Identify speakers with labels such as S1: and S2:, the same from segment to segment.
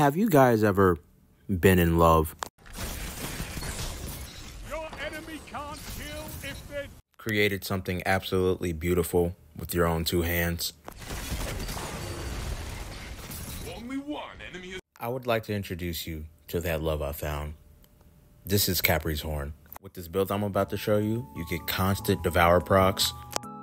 S1: Have you guys ever been in love?
S2: Your enemy can't kill if they
S1: Created something absolutely beautiful with your own two hands?
S2: only one enemy is
S1: I would like to introduce you to that love I found. This is Capri's Horn. With this build I'm about to show you, you get constant devour procs,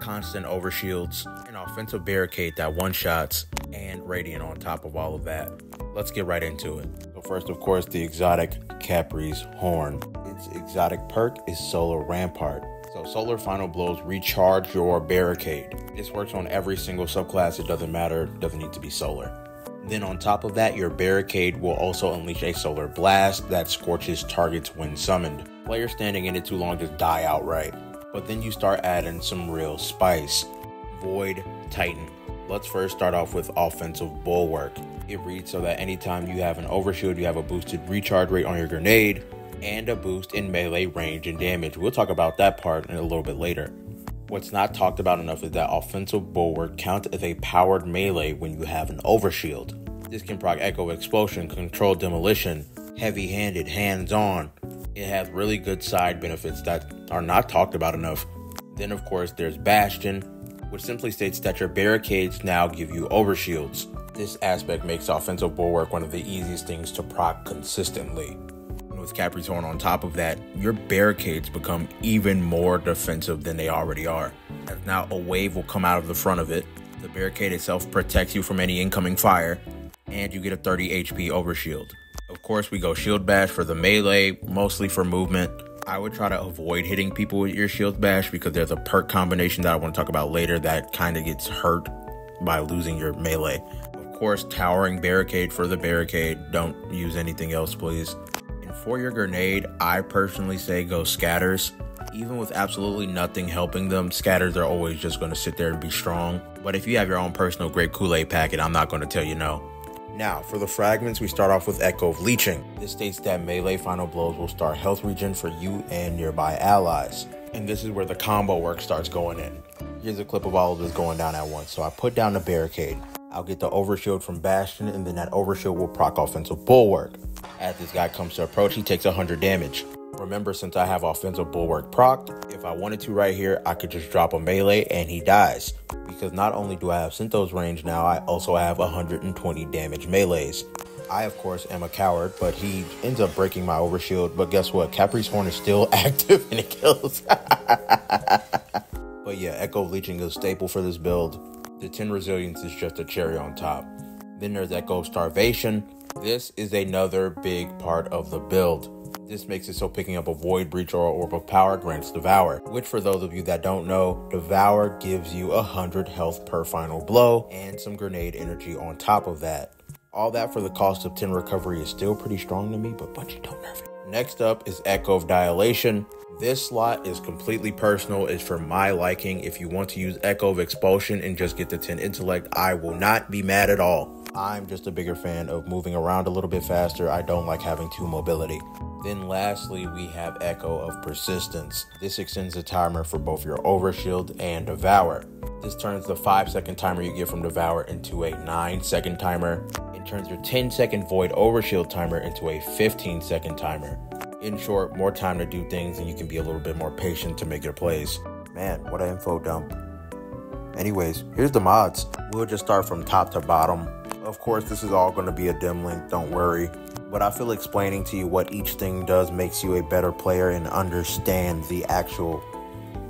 S1: constant overshields, an offensive barricade that one-shots, and radiant on top of all of that. Let's get right into it. So first, of course, the exotic Capri's Horn. Its exotic perk is Solar Rampart. So solar final blows recharge your barricade. This works on every single subclass. It doesn't matter, doesn't need to be solar. Then on top of that, your barricade will also unleash a solar blast that scorches targets when summoned. Players standing in it too long just die outright. But then you start adding some real spice. Void Titan. Let's first start off with offensive bulwark. It reads so that anytime you have an overshield, you have a boosted recharge rate on your grenade and a boost in melee range and damage. We'll talk about that part in a little bit later. What's not talked about enough is that offensive bulwark counts as a powered melee when you have an overshield. This can proc Echo Explosion, Controlled Demolition, heavy-handed, hands-on. It has really good side benefits that are not talked about enough. Then of course there's Bastion, which simply states that your barricades now give you overshields. This aspect makes offensive bulwark one of the easiest things to proc consistently. And with Capri's Horn on top of that, your barricades become even more defensive than they already are. As now a wave will come out of the front of it, the barricade itself protects you from any incoming fire, and you get a 30 HP overshield. Of course, we go Shield Bash for the melee, mostly for movement. I would try to avoid hitting people with your Shield Bash because there's a perk combination that I want to talk about later that kind of gets hurt by losing your melee. Of course, Towering Barricade for the barricade. Don't use anything else, please. And for your grenade, I personally say go Scatters. Even with absolutely nothing helping them, Scatters are always just going to sit there and be strong. But if you have your own personal grape Kool-Aid packet, I'm not going to tell you no. Now, for the fragments, we start off with Echo of Leeching. This states that melee final blows will start health regen for you and nearby allies. And this is where the combo work starts going in. Here's a clip of all of this going down at once. So I put down the barricade. I'll get the overshield from Bastion, and then that overshield will proc offensive bulwark. As this guy comes to approach, he takes 100 damage. Remember, since I have offensive bulwark procced, if I wanted to right here, I could just drop a melee and he dies. Because not only do I have Synthos range now, I also have 120 damage melees. I, of course, am a coward, but he ends up breaking my overshield. But guess what? Capri's Horn is still active and it kills. But yeah, Echo of Leeching is a staple for this build. The 10 Resilience is just a cherry on top. Then there's Echo of Starvation. This is another big part of the build. This makes it so picking up a Void Breach or Orb of Power grants Devour, which for those of you that don't know, Devour gives you 100 health per final blow and some grenade energy on top of that. All that for the cost of 10 recovery is still pretty strong to me, but Bungie don't nerf it. Next up is Echo of Dilation. This slot is completely personal, it's for my liking. If you want to use Echo of Expulsion and just get the 10 intellect, I will not be mad at all. I'm just a bigger fan of moving around a little bit faster. I don't like having 2 mobility. Then lastly, we have Echo of Persistence. This extends the timer for both your Overshield and Devour. This turns the 5-second timer you get from Devour into a 9-second timer. It turns your 10-second Void Overshield timer into a 15-second timer. In short, more time to do things and you can be a little bit more patient to make your plays. Man, what an info dump. Anyways, here's the mods. We'll just start from top to bottom. Of course, this is all going to be a dim link, don't worry. But I feel explaining to you what each thing does makes you a better player and understand the actual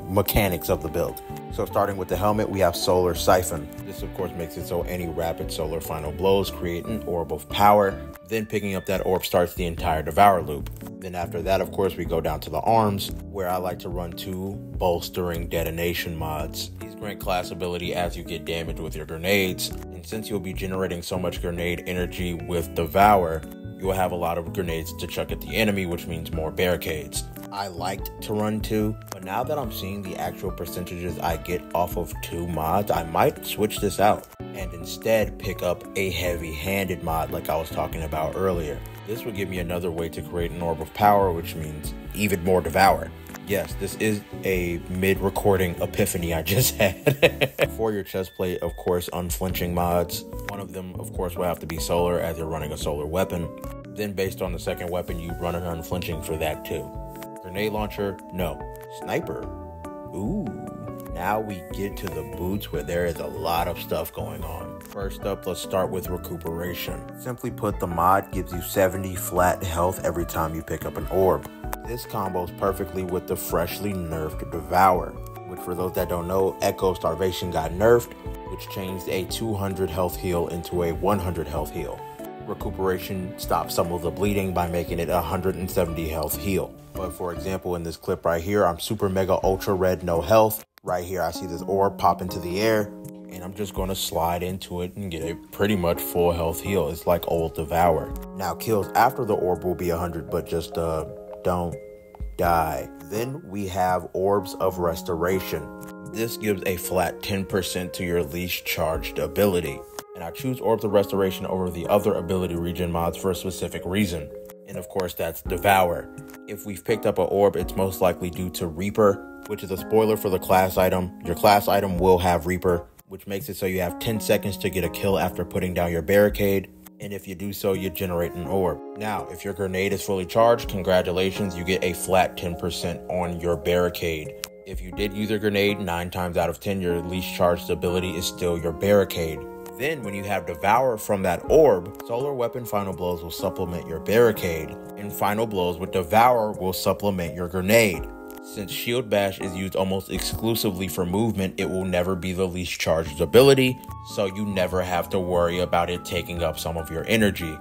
S1: mechanics of the build. So starting with the helmet, we have Solar Siphon. This of course makes it so any rapid solar final blows create an orb of power. Then picking up that orb starts the entire Devour loop. Then after that, of course, we go down to the arms, where I like to run 2 bolstering detonation mods. These grant class ability as you get damage with your grenades. And since you'll be generating so much grenade energy with Devour, you will have a lot of grenades to chuck at the enemy, which means more barricades. I liked to run 2, but now that I'm seeing the actual percentages I get off of 2 mods, I might switch this out and instead pick up a heavy-handed mod like I was talking about earlier. This would give me another way to create an orb of power, which means even more devour. Yes, this is a mid-recording epiphany I just had. For your chest plate, of course, unflinching mods. One of them, of course, will have to be solar, as you're running a solar weapon. Then based on the second weapon, you run an unflinching for that too. Grenade launcher, no. Sniper, ooh. Now we get to the boots where there is a lot of stuff going on. First up, let's start with recuperation. Simply put, the mod gives you 70 flat health every time you pick up an orb. This combos perfectly with the freshly nerfed Devour, which for those that don't know, Echo Starvation got nerfed, which changed a 200 health heal into a 100 health heal. Recuperation stops some of the bleeding by making it a 170 health heal. But for example, in this clip right here, I'm super mega ultra red, no health. Right here, I see this orb pop into the air, and I'm just going to slide into it and get a pretty much full health heal. It's like old Devour. Now, kills after the orb will be 100, but just don't die. Then we have Orbs of Restoration. This gives a flat 10% to your least charged ability. And I choose Orbs of Restoration over the other ability regen mods for a specific reason. And of course, that's Devour. If we've picked up an orb, it's most likely due to Reaper, which is a spoiler for the class item. Your class item will have Reaper, which makes it so you have 10 seconds to get a kill after putting down your barricade. And if you do so, you generate an orb. Now, if your grenade is fully charged, congratulations, you get a flat 10% on your barricade. If you did use a grenade, 9 times out of 10, your least charged ability is still your barricade. Then, when you have Devour from that orb, Solar Weapon Final Blows will supplement your barricade, and Final Blows with Devour will supplement your grenade. Since Shield Bash is used almost exclusively for movement, it will never be the least charged ability, so you never have to worry about it taking up some of your energy.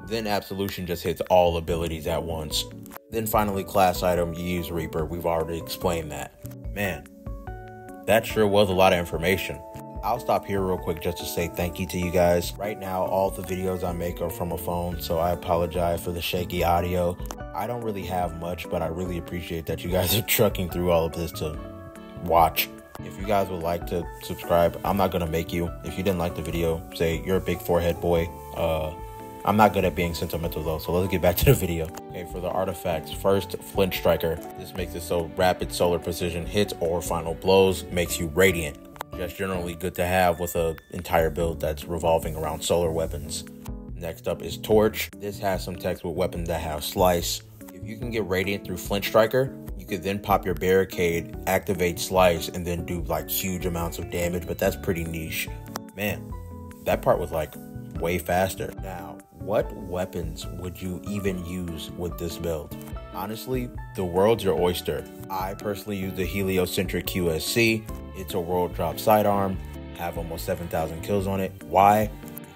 S1: Then Absolution just hits all abilities at once. Then finally, class item, you use Reaper. We've already explained that. Man, that sure was a lot of information. I'll stop here real quick just to say thank you to you guys. Right now, all the videos I make are from a phone, so I apologize for the shaky audio. I don't really have much, but I really appreciate that you guys are trucking through all of this to watch. If you guys would like to subscribe, I'm not gonna make you. If you didn't like the video, say you're a big forehead boy. I'm not good at being sentimental though, so let's get back to the video. Okay, for the artifacts, first, Flint Striker. This makes it so rapid solar precision hits or final blows makes you radiant. Just generally good to have with an entire build that's revolving around solar weapons. Next up is Torch. This has some text with weapons that have Slice. If you can get Radiant through Flint Striker, you could then pop your barricade, activate Slice, and then do like huge amounts of damage, but that's pretty niche. Man, that part was like way faster. Now, what weapons would you even use with this build? Honestly, the world's your oyster. I personally use the Heliocentric QSC. It's a world drop sidearm, have almost 7,000 kills on it. Why?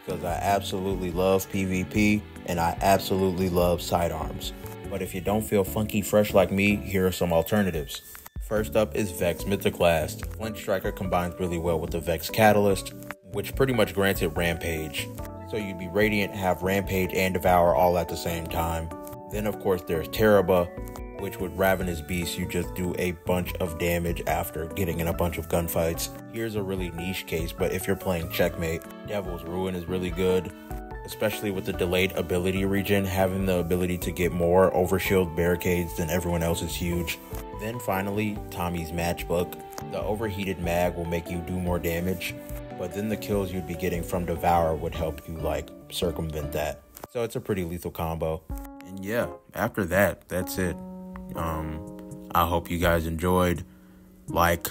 S1: Because I absolutely love PvP and I absolutely love sidearms. But if you don't feel funky fresh like me, here are some alternatives. First up is Vex Mythoclast. Flint Striker combines really well with the Vex Catalyst, which pretty much grants it Rampage. So you'd be Radiant, have Rampage and Devour all at the same time. Then of course there's Teraba, which with Ravenous Beast, you just do a bunch of damage after getting in a bunch of gunfights. Here's a really niche case, but if you're playing Checkmate, Devil's Ruin is really good, especially with the delayed ability regen. Having the ability to get more overshield barricades than everyone else is huge. Then finally, Tommy's Matchbook. The overheated mag will make you do more damage, but then the kills you'd be getting from Devour would help you like circumvent that. So it's a pretty lethal combo. And yeah, after that, that's it. I hope you guys enjoyed. Like,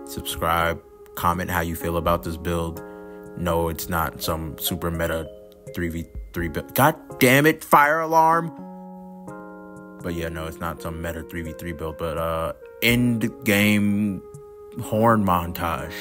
S1: subscribe, comment how you feel about this build. No, it's not some super meta 3v3 build. God damn it, fire alarm. But yeah, no, it's not some meta 3v3 build, but end game horn montage.